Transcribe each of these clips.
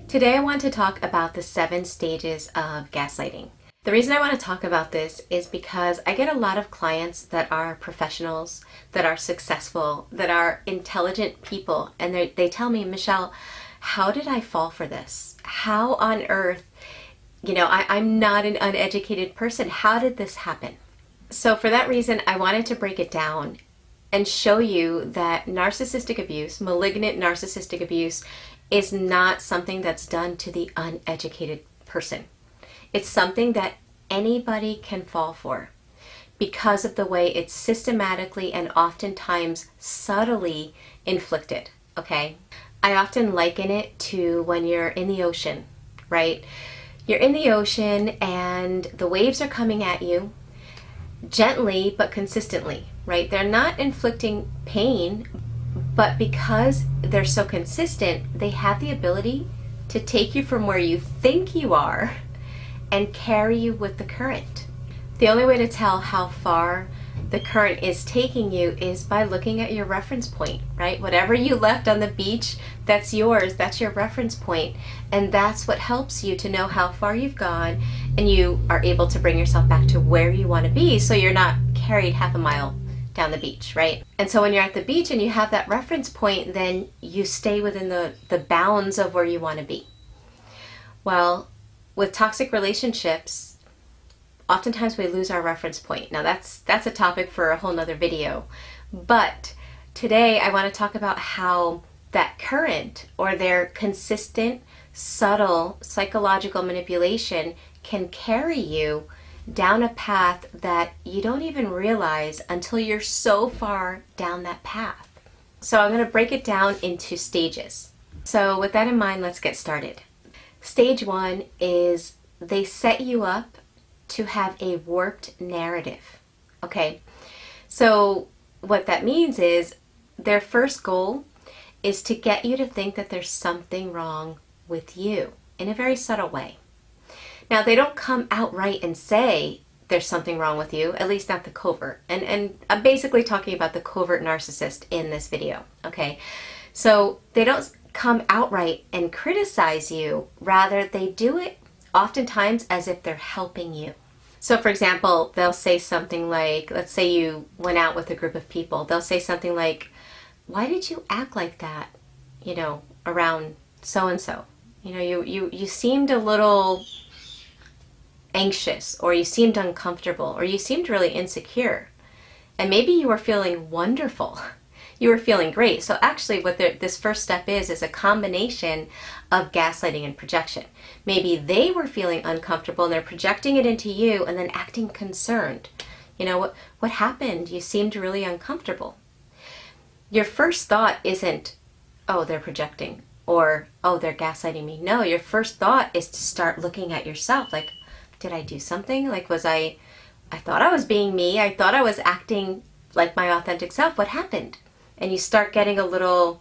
Today I want to talk about the 7 stages of gaslighting. The reason I want to talk about this is because I get a lot of clients that are professionals, that are successful, that are intelligent people, and they tell me, Michele, how did I fall for this? How on earth, I'm not an uneducated person. How did this happen? So for that reason, I wanted to break it down and show you that narcissistic abuse, malignant narcissistic abuse, is not something that's done to the uneducated person. It's something that anybody can fall for because of the way it's systematically and oftentimes subtly inflicted, okay? I often liken it to when you're in the ocean, right? You're in the ocean and the waves are coming at you gently but consistently, right? They're not inflicting pain, but because they're so consistent, they have the ability to take you from where you think you are and carry you with the current. The only way to tell how far the current is taking you is by looking at your reference point, right? Whatever you left on the beach, that's yours, that's your reference point. And that's what helps you to know how far you've gone, and you are able to bring yourself back to where you want to be so you're not carried half a mile down the beach, right? And so when you're at the beach and you have that reference point, then you stay within the bounds of where you want to be. Well, with toxic relationships, oftentimes we lose our reference point. Now that's a topic for a whole nother video. But today I want to talk about how that current, or their consistent, subtle psychological manipulation, can carry you down a path that you don't even realize until you're so far down that path. So I'm going to break it down into stages. So with that in mind, let's get started. Stage 1 is they set you up to have a warped narrative. Okay, so what that means is their first goal is to get you to think that there's something wrong with you in a very subtle way. Now, they don't come outright and say there's something wrong with you, at least not the covert. And I'm basically talking about the covert narcissist in this video, okay? So they don't come outright and criticize you. Rather, they do it oftentimes as if they're helping you. So for example, they'll say something like, let's say you went out with a group of people. They'll say something like, why did you act like that, around so-and-so? You seemed a little anxious, or you seemed uncomfortable, or you seemed really insecure. And maybe you were feeling wonderful. You were feeling great. So actually what this first step is a combination of gaslighting and projection. Maybe they were feeling uncomfortable and they're projecting it into you and then acting concerned. What happened? You seemed really uncomfortable. Your first thought isn't, oh, they're projecting, or, oh, they're gaslighting me. No, your first thought is to start looking at yourself like, did I do something? Like, I thought I was being me. I thought I was acting like my authentic self. What happened? And you start getting a little,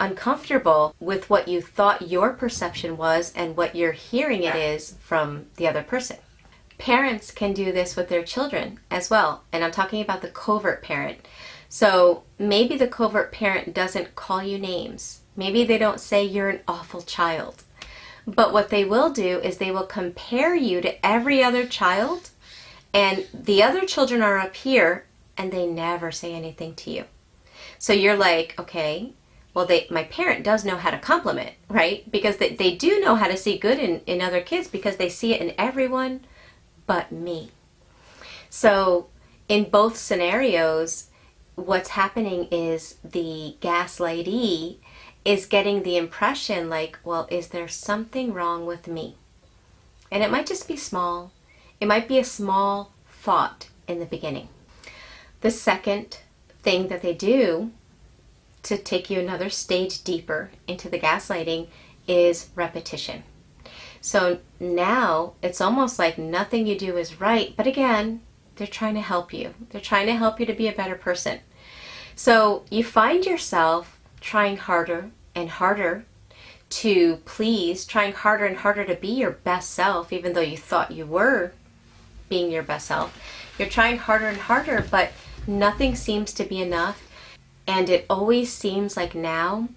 uncomfortable with what you thought your perception was and what you're hearing it is from the other person. Parents can do this with their children as well. And I'm talking about the covert parent. So maybe the covert parent doesn't call you names. Maybe they don't say you're an awful child. But what they will do is they will compare you to every other child, and the other children are up here and they never say anything to you. So you're like, okay, well, my parent does know how to compliment, right? Because they do know how to see good in other kids because they see it in everyone but me. So in both scenarios, what's happening is the gaslightee is getting the impression like, well, is there something wrong with me? And it might just be small. It might be a small thought in the beginning. The second thing that they do to take you another stage deeper into the gaslighting is repetition. So now it's almost like nothing you do is right, but again, they're trying to help you. They're trying to help you to be a better person. So you find yourself trying harder and harder to please, trying harder and harder to be your best self, even though you thought you were being your best self. You're trying harder and harder, but nothing seems to be enough. And it always seems like now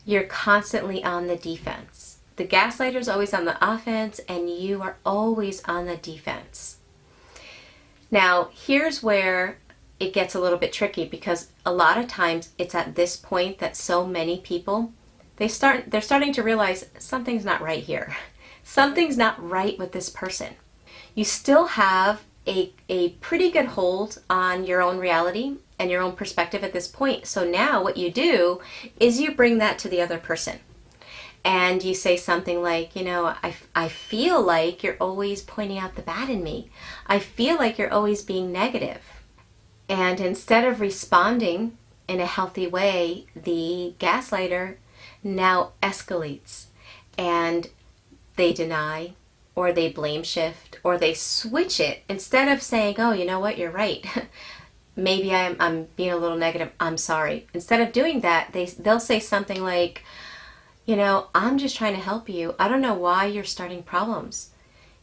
you're constantly on the defense. The gaslighter's always on the offense and you are always on the defense. Now, here's where it gets a little bit tricky, because a lot of times it's at this point that so many people, they're starting to realize something's not right here. Something's not right with this person. You still have a pretty good hold on your own reality and your own perspective at this point. So now what you do is you bring that to the other person. And you say something like, I feel like you're always pointing out the bad in me. I feel like you're always being negative. And instead of responding in a healthy way, the gaslighter now escalates and they deny, or they blame shift, or they switch it. Instead of saying, oh, you know what, you're right. Maybe I'm being a little negative. I'm sorry. Instead of doing that, they'll say something like, I'm just trying to help you. I don't know why you're starting problems.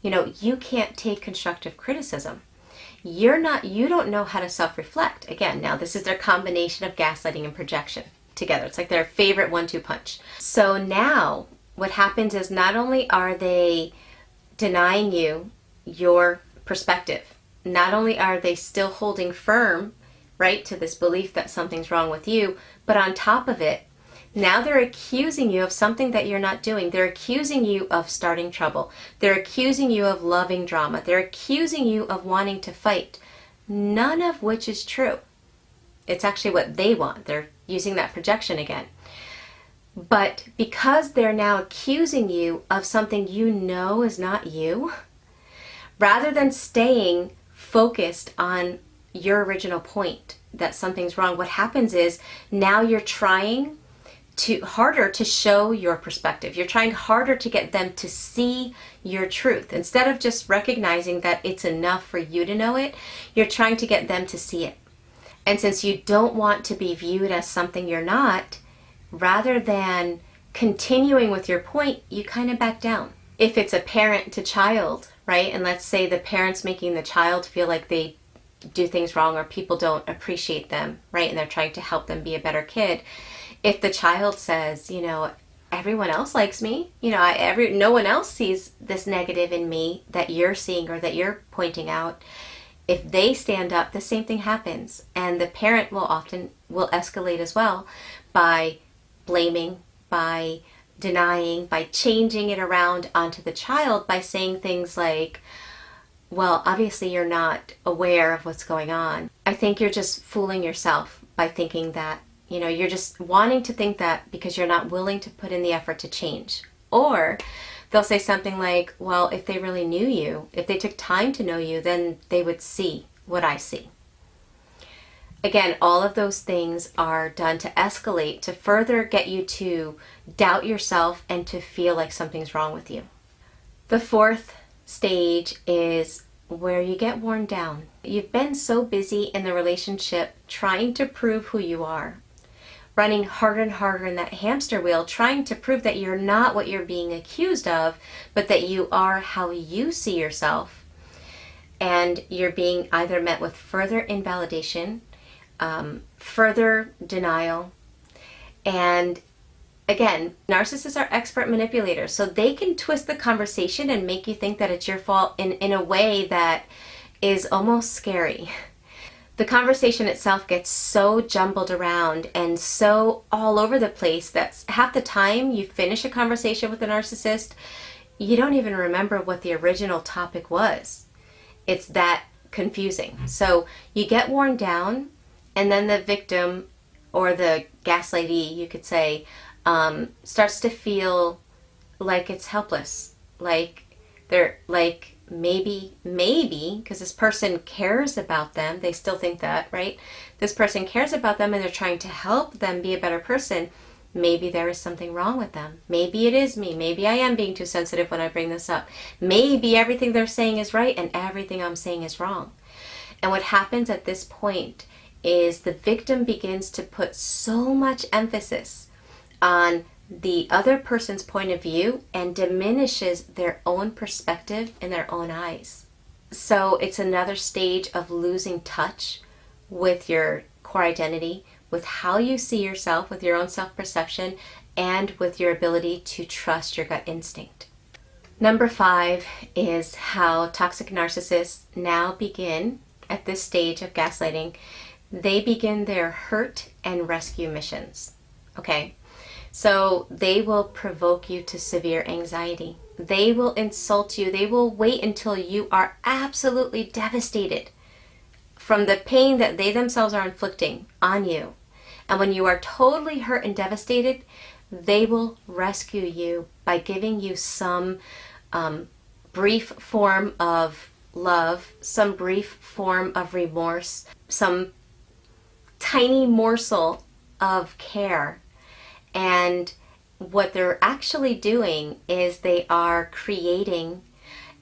You can't take constructive criticism. You don't know how to self-reflect. Again, now this is their combination of gaslighting and projection together. It's like their favorite 1-2 punch. So now what happens is not only are they denying you your perspective, not only are they still holding firm, right, to this belief that something's wrong with you, but on top of it, now they're accusing you of something that you're not doing. They're accusing you of starting trouble. They're accusing you of loving drama. They're accusing you of wanting to fight, none of which is true. It's actually what they want. They're using that projection again. But because they're now accusing you of something you know is not you, rather than staying focused on your original point that something's wrong, what happens is now you're trying harder to show your perspective. You're trying harder to get them to see your truth. Instead of just recognizing that it's enough for you to know it, you're trying to get them to see it. And since you don't want to be viewed as something you're not, rather than continuing with your point, you kind of back down. If it's a parent to child, right? And let's say the parent's making the child feel like they do things wrong or people don't appreciate them, right? And they're trying to help them be a better kid. If the child says, everyone else likes me, no one else sees this negative in me that you're seeing or that you're pointing out. If they stand up, the same thing happens. And the parent will escalate as well by blaming, by denying, by changing it around onto the child by saying things like, well, obviously you're not aware of what's going on. I think you're just fooling yourself by thinking that, you're just wanting to think that because you're not willing to put in the effort to change. Or they'll say something like, well, if they really knew you, if they took time to know you, then they would see what I see. Again, all of those things are done to escalate, to further get you to doubt yourself and to feel like something's wrong with you. The fourth stage is where you get worn down. You've been so busy in the relationship trying to prove who you are, running harder and harder in that hamster wheel, trying to prove that you're not what you're being accused of, but that you are how you see yourself. And you're being either met with further invalidation, further denial. And again, narcissists are expert manipulators, so they can twist the conversation and make you think that it's your fault in a way that is almost scary. The conversation itself gets so jumbled around and so all over the place that half the time you finish a conversation with a narcissist, you don't even remember what the original topic was. It's that confusing. So you get worn down, and then the victim, or the gaslightee, you could say, starts to feel like it's helpless, like they're like maybe, because this person cares about them. They still think that, right? This person cares about them and they're trying to help them be a better person. Maybe there is something wrong with them. Maybe it is me. Maybe I am being too sensitive when I bring this up. Maybe everything they're saying is right and everything I'm saying is wrong. And what happens at this point is the victim begins to put so much emphasis on the other person's point of view and diminishes their own perspective in their own eyes. So it's another stage of losing touch with your core identity, with how you see yourself, with your own self-perception, and with your ability to trust your gut instinct. Number 5 is how toxic narcissists now begin, at this stage of gaslighting, they begin their hurt and rescue missions. Okay? So they will provoke you to severe anxiety. They will insult you. They will wait until you are absolutely devastated from the pain that they themselves are inflicting on you. And when you are totally hurt and devastated, they will rescue you by giving you some brief form of love, some brief form of remorse, some tiny morsel of care. And what they're actually doing is they are creating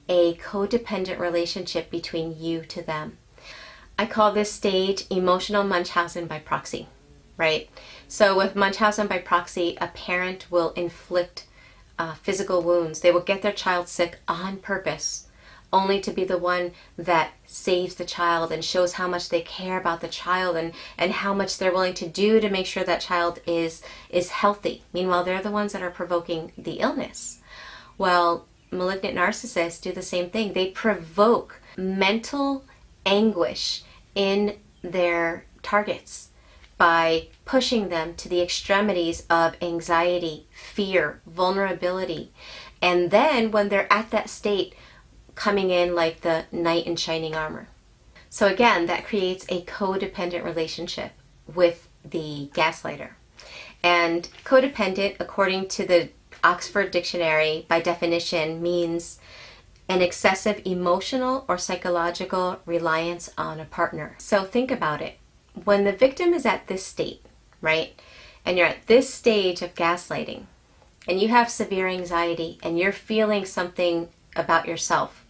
a codependent relationship between you to them. I call this stage emotional Munchausen by proxy, right? So with Munchausen by proxy, a parent will inflict physical wounds. They will get their child sick on purpose, only to be the one that saves the child and shows how much they care about the child and how much they're willing to do to make sure that child is healthy. Meanwhile, they're the ones that are provoking the illness. Well, malignant narcissists do the same thing. They provoke mental anguish in their targets by pushing them to the extremities of anxiety, fear, vulnerability. And then when they're at that state, coming in like the knight in shining armor. So again, that creates a codependent relationship with the gaslighter. And codependent, according to the Oxford Dictionary, by definition, means an excessive emotional or psychological reliance on a partner. So think about it. When the victim is at this state, right, and you're at this stage of gaslighting, and you have severe anxiety, and you're feeling something about yourself,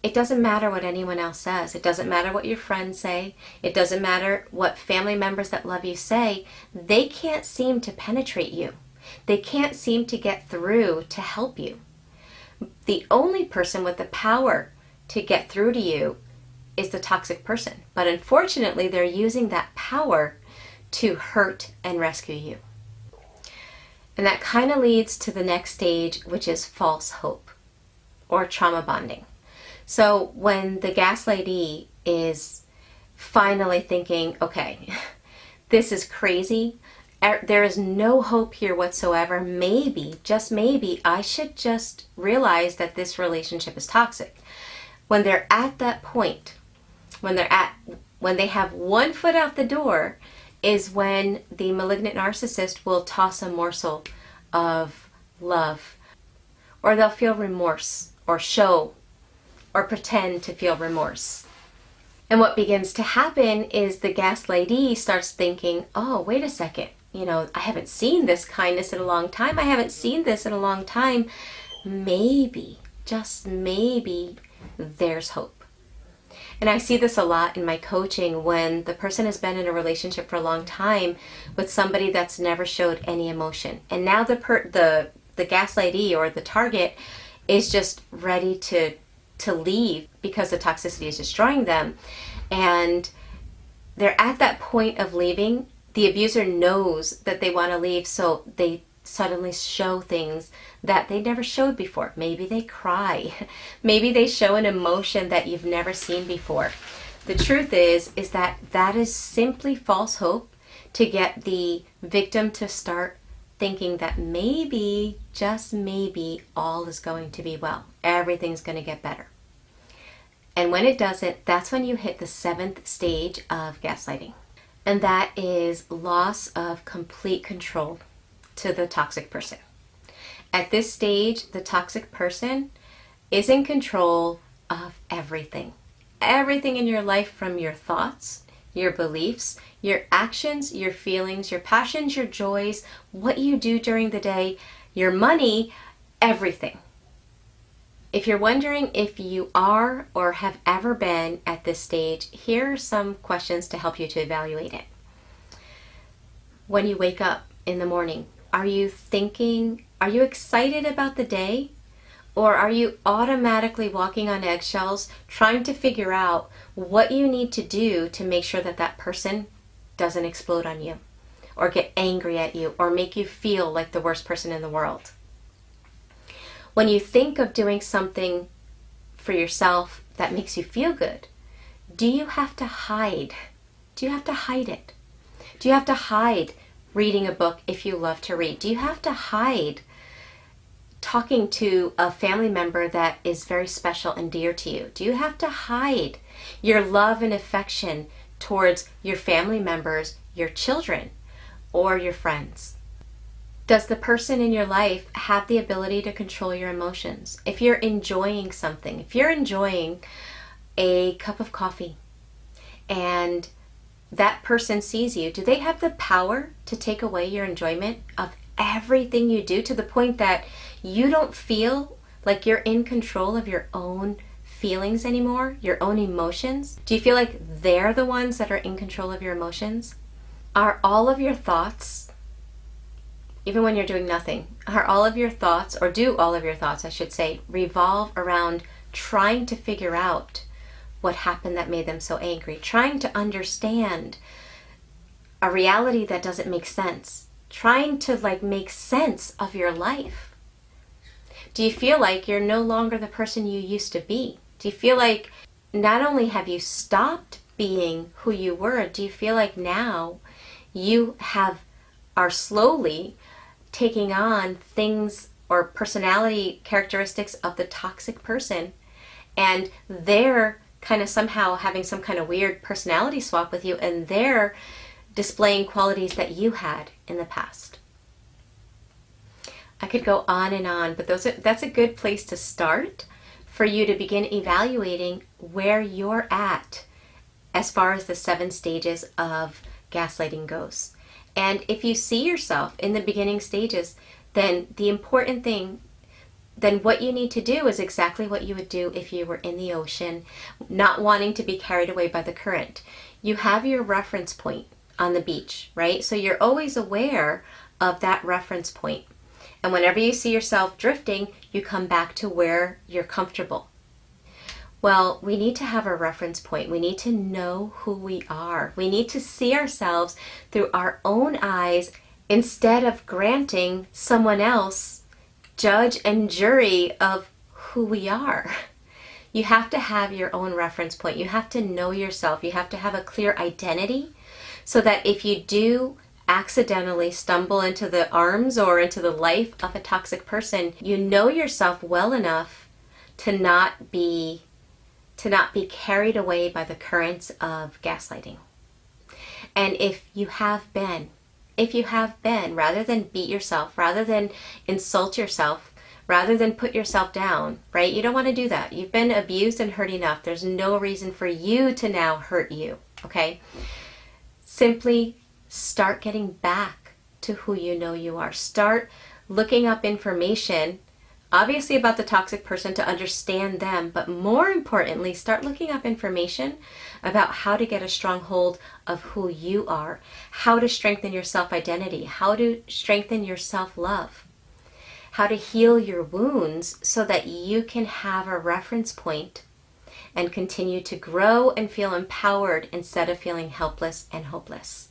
it doesn't matter what anyone else says. It doesn't matter what your friends say. It doesn't matter what family members that love you say. They can't seem to penetrate you. They can't seem to get through to help you. The only person with the power to get through to you is the toxic person. But unfortunately, they're using that power to hurt and rescue you. And that kind of leads to the next stage, which is false hope or trauma bonding. So when the gaslightee is finally thinking, okay, this is crazy, there is no hope here whatsoever, maybe, just maybe, I should just realize that this relationship is toxic. When they're at that point, when they have one foot out the door, is when the malignant narcissist will toss a morsel of love, or they'll feel remorse, or show, or pretend to feel remorse. And what begins to happen is the gaslightee starts thinking, oh, wait a second, I haven't seen this kindness in a long time. I haven't seen this in a long time. Maybe, just maybe, there's hope. And I see this a lot in my coaching when the person has been in a relationship for a long time with somebody that's never showed any emotion. And now the gaslightee or the target is just ready to leave because the toxicity is destroying them. And they're at that point of leaving. The abuser knows that they want to leave, so they suddenly show things that they never showed before. Maybe they cry. Maybe they show an emotion that you've never seen before. The truth is that is simply false hope to get the victim to start thinking that maybe, just maybe, all is going to be well. Everything's going to get better. And when it doesn't, that's when you hit the 7th stage of gaslighting. And that is loss of complete control to the toxic person. At this stage, the toxic person is in control of everything. Everything in your life, from your thoughts, your beliefs, your actions, your feelings, your passions, your joys, what you do during the day, your money, everything. If you're wondering if you are or have ever been at this stage, here are some questions to help you to evaluate it. When you wake up in the morning, are you excited about the day? Or are you automatically walking on eggshells, trying to figure out what you need to do to make sure that that person doesn't explode on you? or get angry at you or make you feel like the worst person in the world. When you think of doing something for yourself that makes you feel good, do you have to hide? Do you have to hide it? Do you have to hide reading a book if you love to read? Do you have to hide talking to a family member that is very special and dear to you? Do you have to hide your love and affection towards your family members, your children, or your friends? Does the person in your life have the ability to control your emotions? If you're enjoying something, if you're enjoying a cup of coffee and that person sees you, do they have the power to take away your enjoyment of everything you do to the point that you don't feel like you're in control of your own feelings anymore, your own emotions? Do you feel like they're the ones that are in control of your emotions? Are all of your thoughts, even when you're doing nothing, are all of your thoughts, or do all of your thoughts, I should say, revolve around trying to figure out what happened that made them so angry, trying to understand a reality that doesn't make sense, trying to make sense of your life? Do you feel like you're no longer the person you used to be? Do you feel like not only have you stopped being who you were, do you feel like now you are slowly taking on things or personality characteristics of the toxic person, and they're kind of somehow having some kind of weird personality swap with you, and they're displaying qualities that you had in the past? I could go on, but that's a good place to start for you to begin evaluating where you're at as far as the 7 stages of gaslighting goes. And if you see yourself in the beginning stages, then the important thing, then what you need to do is exactly what you would do if you were in the ocean, not wanting to be carried away by the current. You have your reference point on the beach, right? So you're always aware of that reference point. And whenever you see yourself drifting, you come back to where you're comfortable. Well, we need to have a reference point. We need to know who we are. We need to see ourselves through our own eyes instead of granting someone else judge and jury of who we are. You have to have your own reference point. You have to know yourself. You have to have a clear identity so that if you do accidentally stumble into the arms or into the life of a toxic person, you know yourself well enough to not be carried away by the currents of gaslighting. And if you have been, rather than beat yourself, rather than insult yourself, rather than put yourself down, right? You don't want to do that. You've been abused and hurt enough. There's no reason for you to now hurt you, okay? Simply start getting back to who you know you are. Start looking up information, obviously about the toxic person, to understand them, but more importantly, start looking up information about how to get a strong hold of who you are, how to strengthen your self-identity, how to strengthen your self-love, how to heal your wounds so that you can have a reference point and continue to grow and feel empowered instead of feeling helpless and hopeless.